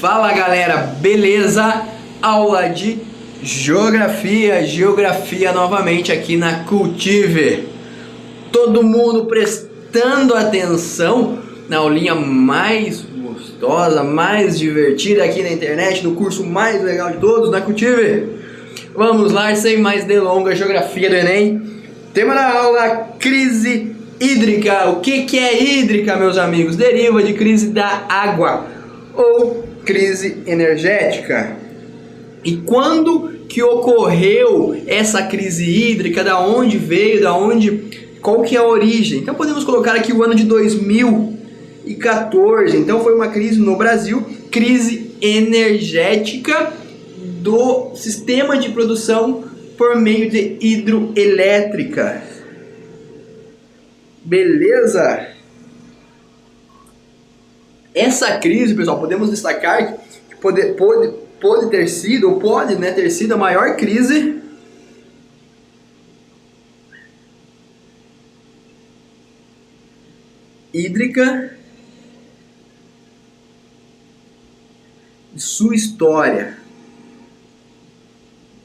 Fala galera, beleza? Aula de geografia novamente aqui na Cultive. Todo mundo prestando atenção na aulinha mais gostosa, mais divertida aqui na internet, no curso mais legal de todos, na Cultive. Vamos lá, sem mais delongas, geografia do Enem. Tema da aula, crise hídrica. O que é hídrica, meus amigos? Deriva de crise da água ou crise energética. E quando que ocorreu essa crise hídrica? Da onde veio? Qual que é a origem? Então podemos colocar aqui o ano de 2014. Então foi uma crise no Brasil, crise energética do sistema de produção por meio de hidroelétrica. Beleza? Essa crise, pessoal, podemos destacar que pode ter sido, ou pode, né, ter sido a maior crise hídrica de sua história.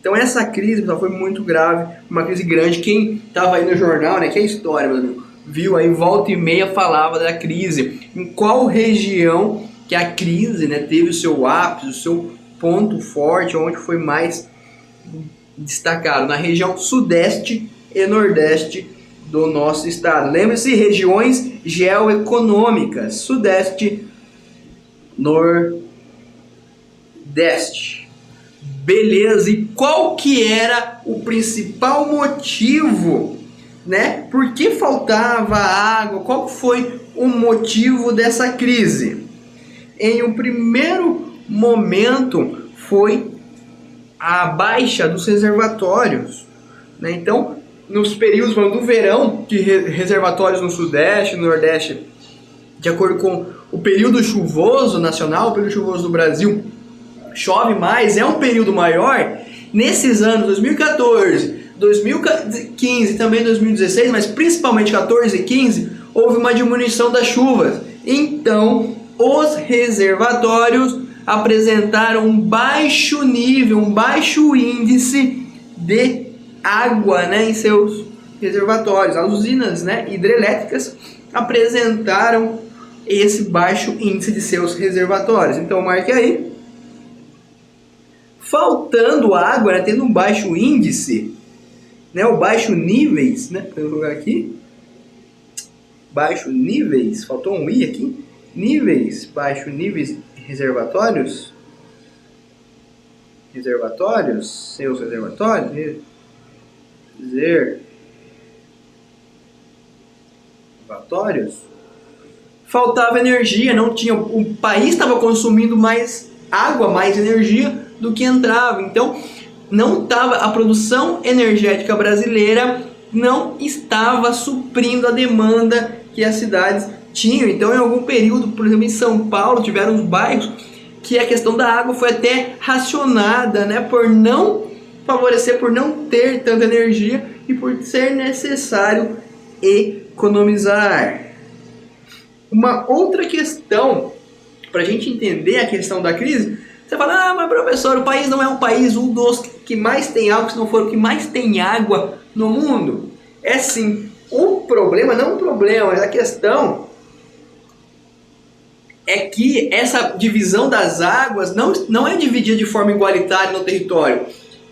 Então essa crise, pessoal, foi muito grave, uma crise grande. Quem estava aí no jornal, né, que é história, meu amigo, viu aí, volta e meia falava da crise. Em qual região que a crise, né, teve o seu ápice, o seu ponto forte, onde foi mais destacado? Na região sudeste e nordeste do nosso estado. Lembre-se, regiões geoeconômicas, sudeste, nordeste. Beleza, e qual que era o principal motivo, né? Por que faltava água? Qual foi o motivo dessa crise? Em um primeiro momento foi a baixa dos reservatórios, né? Então, nos períodos do verão, que reservatórios no sudeste, no nordeste, de acordo com o período chuvoso nacional, o período chuvoso do Brasil, chove mais, é um período maior. Nesses anos 2014, 2015 e também 2016, mas principalmente 14 e 15, houve uma diminuição das chuvas. Então, os reservatórios apresentaram um baixo nível, um baixo índice de água, né, em seus reservatórios. As usinas, né, hidrelétricas apresentaram esse baixo índice de seus reservatórios. Então, marque aí. Faltando água, né, tendo um baixo índice, né, o baixo níveis, né, vou colocar aqui, baixo níveis, faltou um i aqui, níveis, baixo níveis, reservatórios, seus reservatórios, faltava energia, não tinha, o país estava consumindo mais água, mais energia do que entrava. Então não estava, a produção energética brasileira não estava suprindo a demanda que as cidades tinham. Então em algum período, por exemplo em São Paulo, tiveram uns bairros que a questão da água foi até racionada, né, por não favorecer, por não ter tanta energia e por ser necessário economizar. Uma outra questão para a gente entender a questão da crise. Você fala, mas professor, o país não é um país um dos que mais tem água, se não for o que mais tem água no mundo? É sim. O problema, não o problema, mas a questão é que essa divisão das águas não é dividida de forma igualitária no território.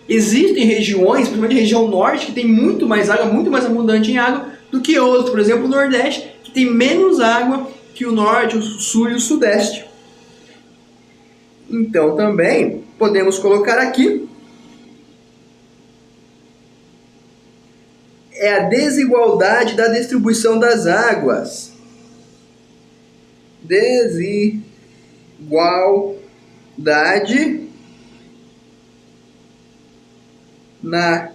Existem regiões, principalmente a região norte, que tem muito mais água, muito mais abundante em água do que outros. Por exemplo, o nordeste, que tem menos água que o norte, o sul e o sudeste. Então também podemos colocar aqui é a desigualdade da distribuição das águas. Desigualdade na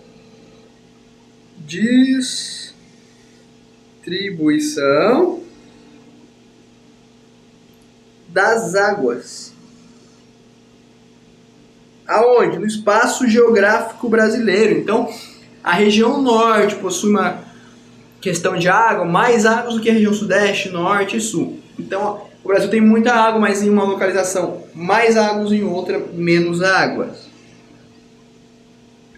distribuição das águas. Aonde? No espaço geográfico brasileiro. Então, a região norte possui uma questão de água, mais águas do que a região sudeste, norte e sul. Então, ó, o Brasil tem muita água, mas em uma localização mais águas, em outra menos águas.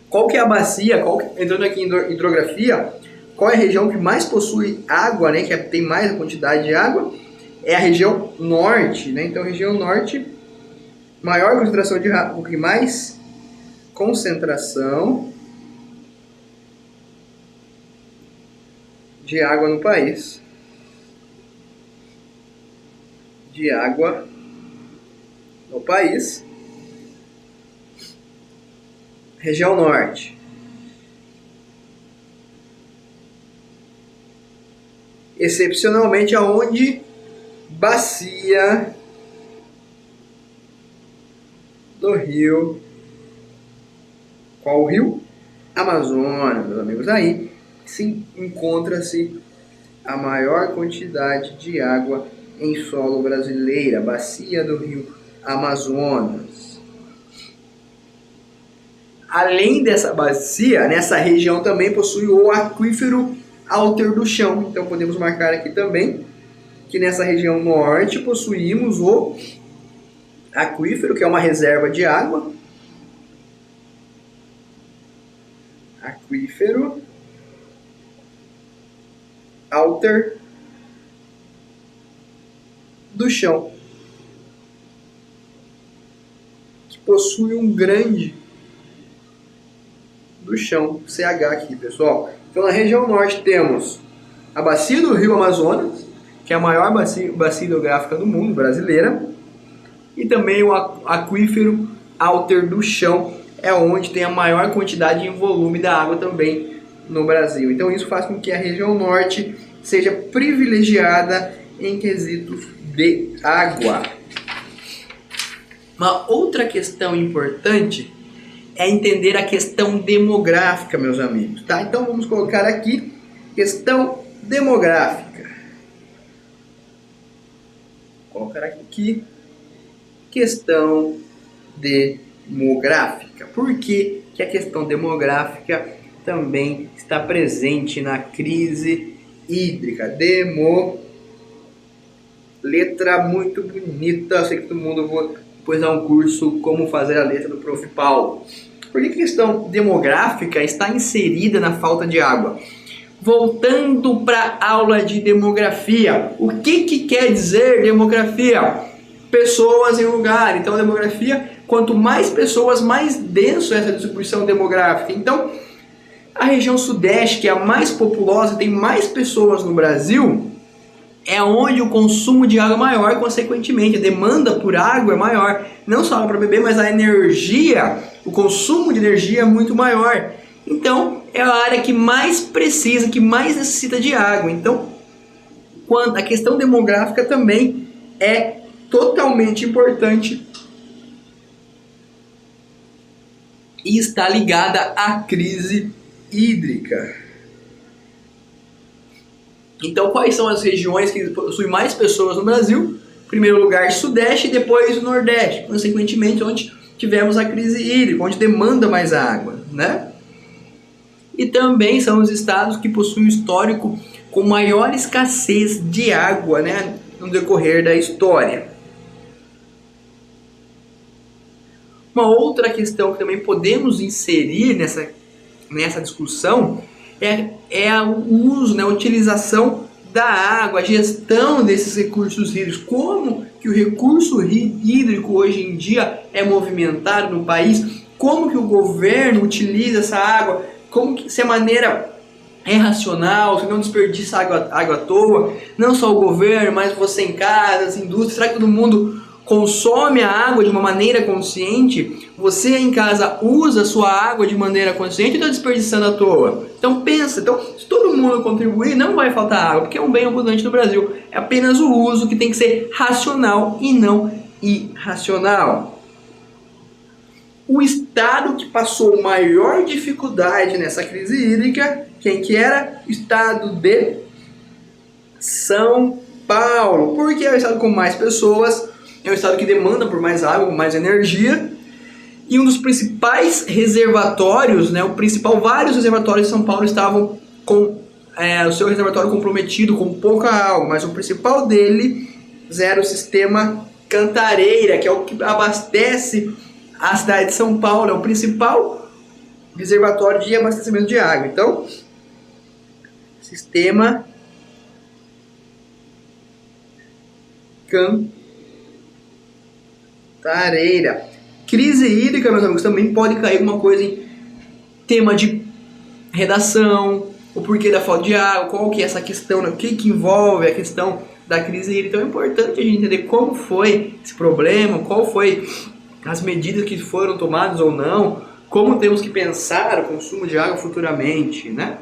Qual que é a bacia, entrando aqui em hidrografia, qual é a região que mais possui água, né, que tem mais quantidade de água? É a região norte, né? Então, região norte, maior concentração de água, que mais concentração de água no país. De água no país. Região norte. Excepcionalmente aonde? Bacia do rio. Qual o rio? Amazonas, meus amigos. Aí se encontra-se a maior quantidade de água em solo brasileira, bacia do rio Amazonas. Além dessa bacia, nessa região também possui o aquífero Alter do Chão. Então podemos marcar aqui também que nessa região norte possuímos o aquífero, que é uma reserva de água. Aquífero Alter do Chão, que possui um grande do chão, CH aqui, pessoal. Então, na região norte temos a bacia do rio Amazonas, que é a maior bacia hidrográfica do mundo, brasileira, e também o aquífero Alter do Chão, é onde tem a maior quantidade e volume da água também no Brasil. Então, isso faz com que a região norte seja privilegiada em quesitos de água. Uma outra questão importante é entender a questão demográfica, meus amigos, tá? Então vamos colocar aqui questão demográfica. Vou colocar aqui questão demográfica. Por que a questão demográfica também está presente na crise hídrica? Letra muito bonita. Eu sei que todo mundo vai depois dar um curso como fazer a letra do Prof. Paulo. Por que a questão demográfica está inserida na falta de água? Voltando para a aula de demografia, o que quer dizer demografia? Pessoas em lugar. Então, a demografia, quanto mais pessoas, mais denso é essa distribuição demográfica. Então, a região sudeste, que é a mais populosa, tem mais pessoas no Brasil, é onde o consumo de água é maior, consequentemente a demanda por água é maior. Não só para beber, mas a energia, o consumo de energia é muito maior. Então, é a área que mais precisa, que mais necessita de água. Então, a questão demográfica também é totalmente importante e está ligada à crise hídrica. Então, quais são as regiões que possuem mais pessoas no Brasil? Em primeiro lugar, Sudeste e depois o Nordeste. Consequentemente, onde tivemos a crise hídrica, onde demanda mais água, né? E também são os estados que possuem um histórico com maior escassez de água, né, no decorrer da história. Uma outra questão que também podemos inserir nessa discussão é o uso, né, a utilização da água, a gestão desses recursos hídricos. Como que o recurso hídrico hoje em dia é movimentado no país, como que o governo utiliza essa água, como que, se a maneira é racional, se não desperdiça água à toa, não só o governo, mas você em casa, as indústrias, será que todo mundo consome a água de uma maneira consciente? Você em casa usa a sua água de maneira consciente ou está desperdiçando à toa? Então pensa, se todo mundo contribuir, não vai faltar água, porque é um bem abundante no Brasil. É apenas o uso que tem que ser racional e não irracional. O estado que passou maior dificuldade nessa crise hídrica, quem que era? O estado de São Paulo. Porque é o estado com mais pessoas, é um estado que demanda por mais água, mais energia. E um dos principais reservatórios, né, vários reservatórios de São Paulo estavam com o seu reservatório comprometido com pouca água, mas o principal dele 0 sistema Cantareira, que é o que abastece a cidade de São Paulo, é o principal reservatório de abastecimento de água. Então, sistema Cantareira. Crise hídrica, meus amigos, também pode cair alguma coisa em tema de redação, o porquê da falta de água, qual que é essa questão, o que envolve a questão da crise hídrica. Então é importante a gente entender como foi esse problema, qual foi as medidas que foram tomadas ou não, como temos que pensar o consumo de água futuramente, né?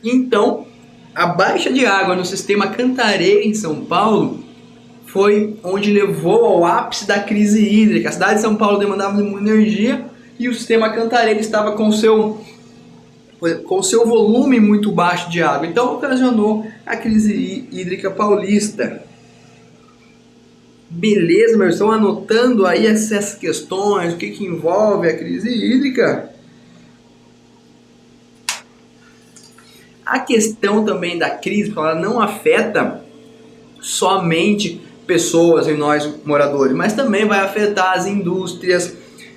Então, a baixa de água no sistema Cantareira em São Paulo foi onde levou ao ápice da crise hídrica. A cidade de São Paulo demandava muita energia e o sistema Cantareira estava com seu volume muito baixo de água. Então ocasionou a crise hídrica paulista. Beleza, mas estão anotando aí essas questões, o que envolve a crise hídrica? A questão também da crise, ela não afeta somente pessoas e nós moradores, mas também vai afetar as indústrias,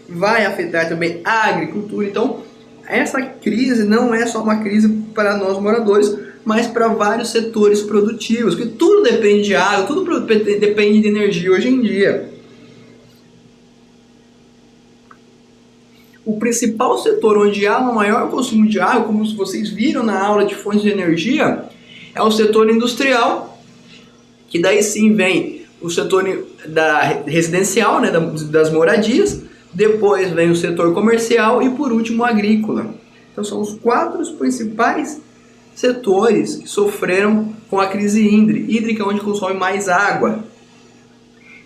vai afetar também a agricultura. Então, essa crise não é só uma crise para nós moradores, mas para vários setores produtivos, porque tudo depende de água, tudo depende de energia hoje em dia. O principal setor onde há um maior consumo de água, como vocês viram na aula de fontes de energia, é o setor industrial, que daí sim vem o setor residencial, né, das moradias, depois vem o setor comercial e por último o agrícola. Então são os 4 principais setores que sofreram com a crise hídrica, onde consome mais água.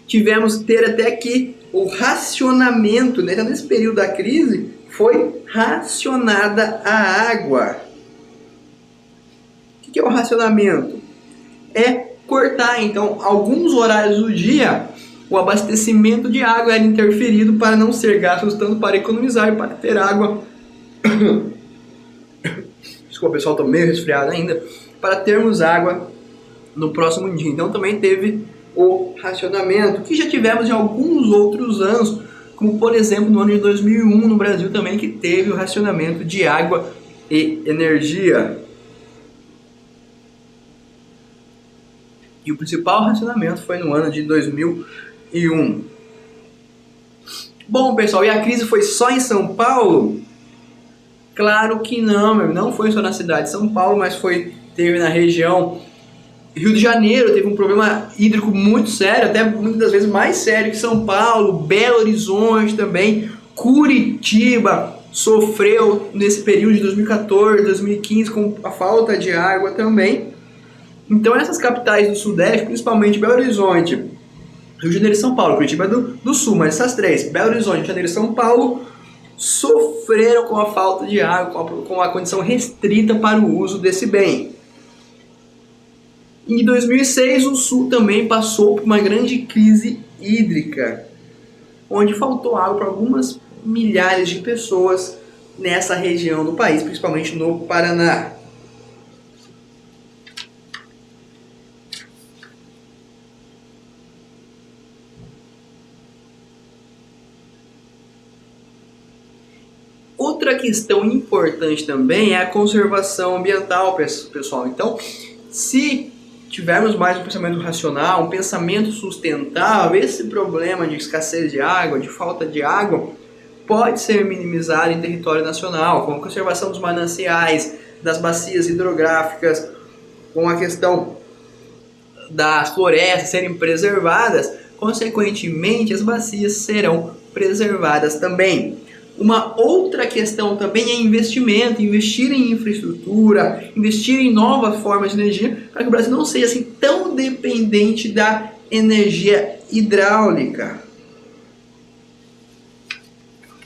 Tivemos que ter até aqui o racionamento, né? Então, nesse período da crise foi racionada a água. O que é o racionamento? É cortar, então, alguns horários do dia o abastecimento de água era interferido para não ser gasto tanto para economizar e para ter água. Desculpa, pessoal, estou meio resfriado ainda. Para termos água no próximo dia. Então também teve o racionamento, que já tivemos em alguns outros anos, como por exemplo no ano de 2001 no Brasil também, que teve o racionamento de água e energia. E o principal racionamento foi no ano de 2001. Bom, pessoal, e a crise foi só em São Paulo? Claro que não foi só na cidade de São Paulo, mas teve na região Rio de Janeiro, teve um problema hídrico muito sério, até muitas das vezes mais sério que São Paulo, Belo Horizonte também, Curitiba sofreu nesse período de 2014, 2015 com a falta de água também. Então essas capitais do Sudeste, principalmente Belo Horizonte, Rio de Janeiro e São Paulo, Curitiba é do Sul, mas essas três, Belo Horizonte, Rio de Janeiro e São Paulo, sofreram com a falta de água, com a condição restrita para o uso desse bem. Em 2006, o Sul também passou por uma grande crise hídrica, onde faltou água para algumas milhares de pessoas nessa região do país, principalmente no Paraná. Outra questão importante também é a conservação ambiental, pessoal. Então, se tivermos mais um pensamento racional, um pensamento sustentável, esse problema de escassez de água, de falta de água, pode ser minimizado em território nacional, com a conservação dos mananciais, das bacias hidrográficas, com a questão das florestas serem preservadas, consequentemente as bacias serão preservadas também. Uma outra questão também é investimento, investir em infraestrutura, investir em novas formas de energia, para que o Brasil não seja assim tão dependente da energia hidráulica.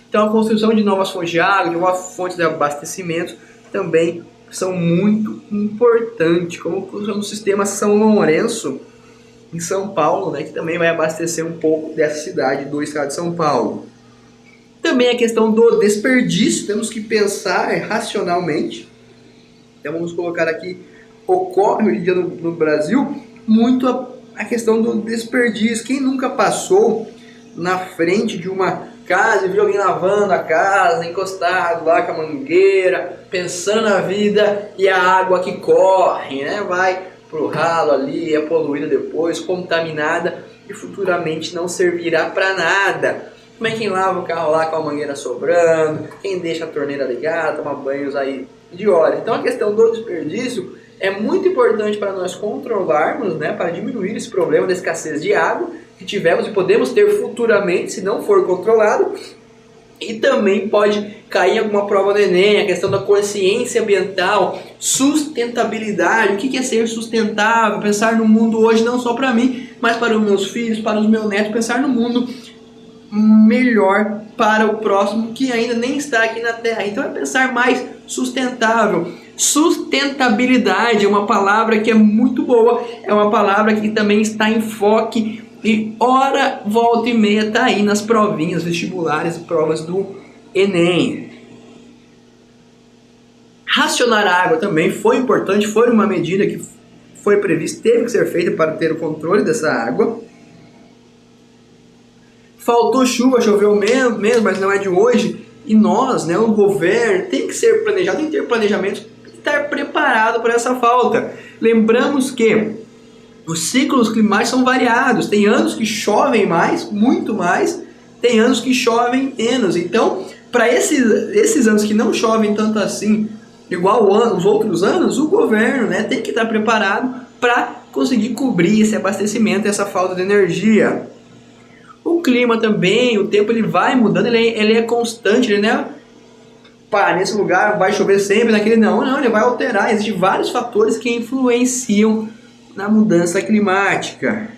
Então a construção de novas fontes de água, de novas fontes de abastecimento também são muito importantes, como a construção do sistema São Lourenço em São Paulo, né, que também vai abastecer um pouco dessa cidade do estado de São Paulo. Também a questão do desperdício, temos que pensar racionalmente. Então vamos colocar aqui, ocorre hoje em dia no Brasil muito a questão do desperdício. Quem nunca passou na frente de uma casa e viu alguém lavando a casa, encostado lá com a mangueira, pensando na vida, e a água que corre, né, vai pro ralo ali, é poluída depois, contaminada e futuramente não servirá para nada. Como é quem lava o carro lá com a mangueira sobrando, quem deixa a torneira ligada, toma banhos aí de hora. Então a questão do desperdício é muito importante para nós controlarmos, né, para diminuir esse problema da escassez de água que tivemos e podemos ter futuramente se não for controlado. E também pode cair alguma prova do Enem, a questão da consciência ambiental, sustentabilidade, o que é ser sustentável, pensar no mundo hoje não só para mim, mas para os meus filhos, para os meus netos, pensar no mundo melhor para o próximo que ainda nem está aqui na Terra. Então é pensar mais sustentável. Sustentabilidade é uma palavra que é muito boa, é uma palavra que também está em foque e hora, volta e meia está aí nas provinhas vestibulares e provas do Enem. Racionar a água também foi importante, foi uma medida que foi prevista, teve que ser feita para ter o controle dessa água. Faltou chuva, choveu mesmo, mas não é de hoje. E nós, né, o governo, tem que ser planejado, tem que ter planejamento, estar preparado para essa falta. Lembramos que os ciclos climáticos são variados. Tem anos que chovem mais, muito mais, tem anos que chovem menos. Então, para esses anos que não chovem tanto assim, igual os outros anos, o governo, né, tem que estar preparado para conseguir cobrir esse abastecimento, essa falta de energia. O clima também, o tempo ele vai mudando, ele é constante, ele, né? Pá, nesse lugar vai chover sempre, naquele não, ele vai alterar. Existem vários fatores que influenciam na mudança climática.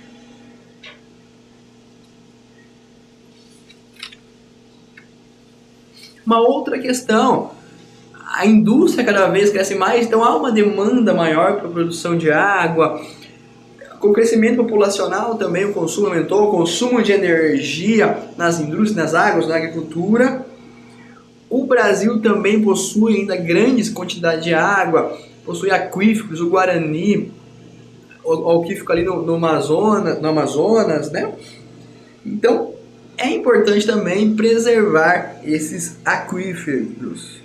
Uma outra questão, a indústria cada vez cresce mais, então há uma demanda maior para a produção de água. Com o crescimento populacional também o consumo aumentou, o consumo de energia nas indústrias, nas águas, na agricultura. O Brasil também possui ainda grandes quantidades de água, possui aquíferos, o Guarani, o aquífero ali no Amazonas, né? Então é importante também preservar esses aquíferos.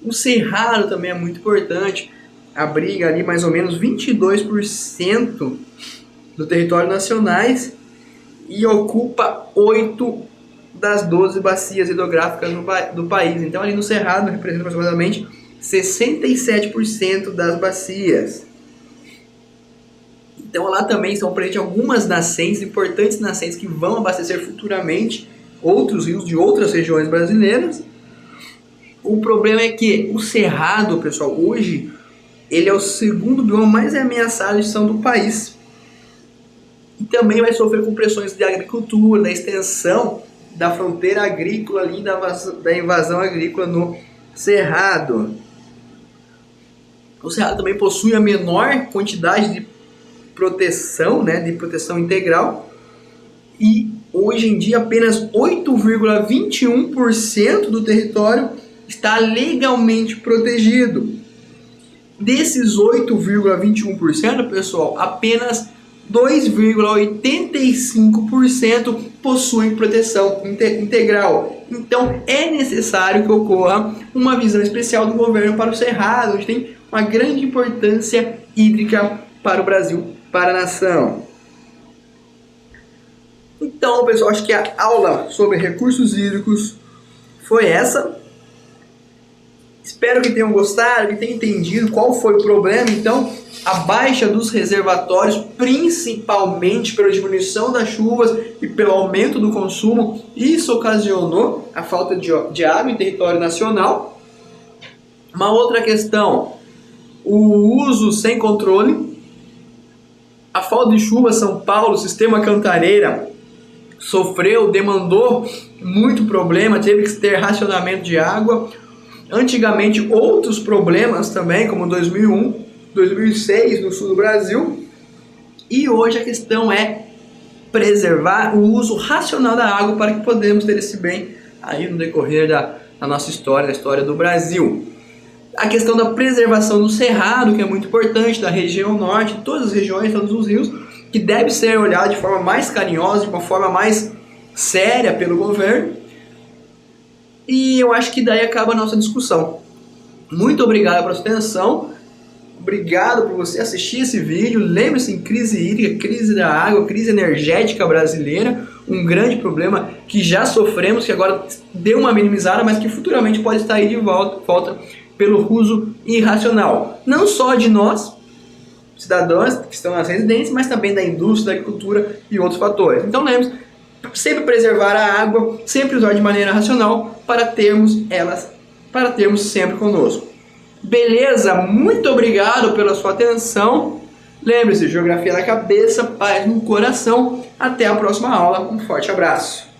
O cerrado também é muito importante, abriga ali mais ou menos 22% do território nacional e ocupa 8 das 12 bacias hidrográficas do país. Então ali no cerrado representa aproximadamente 67% das bacias. Então lá também estão presentes algumas nascentes, importantes nascentes que vão abastecer futuramente outros rios de outras regiões brasileiras. O problema é que o cerrado, pessoal, hoje, ele é o segundo bioma mais ameaçado de extinção do país. E também vai sofrer com pressões da agricultura, da extensão da fronteira agrícola ali, da invasão agrícola no cerrado. O cerrado também possui a menor quantidade de proteção, né, de proteção integral. E hoje em dia apenas 8,21% do território está legalmente protegido. Desses 8,21%, pessoal, apenas 2,85% possuem proteção integral. Então é necessário que ocorra uma visão especial do governo para o cerrado, onde tem uma grande importância hídrica para o Brasil, para a nação. Então, pessoal, acho que a aula sobre recursos hídricos foi essa. Espero que tenham gostado, que tenham entendido qual foi o problema. Então, a baixa dos reservatórios, principalmente pela diminuição das chuvas e pelo aumento do consumo, isso ocasionou a falta de água em território nacional. Uma outra questão, o uso sem controle, a falta de chuva. São Paulo, sistema Cantareira, demandou muito problema, teve que ter racionamento de água. Antigamente, outros problemas também, como 2001, 2006 no sul do Brasil. E hoje a questão é preservar o uso racional da água para que podemos ter esse bem aí no decorrer da nossa história, da história do Brasil. A questão da preservação do cerrado, que é muito importante, da região norte, todas as regiões, todos os rios, que deve ser olhado de forma mais carinhosa, de uma forma mais séria pelo governo. E eu acho que daí acaba a nossa discussão. Muito obrigado pela sua atenção. Obrigado por você assistir esse vídeo. Lembre-se, em crise hídrica, crise da água, crise energética brasileira, um grande problema que já sofremos, que agora deu uma minimizada, mas que futuramente pode estar aí de volta pelo uso irracional. Não só de nós, cidadãos que estão nas residências, mas também da indústria, da agricultura e outros fatores. Então lembre-se, sempre preservar a água, sempre usar de maneira racional para termos sempre conosco. Beleza? Muito obrigado pela sua atenção. Lembre-se, geografia na cabeça, paz no coração. Até a próxima aula. Um forte abraço.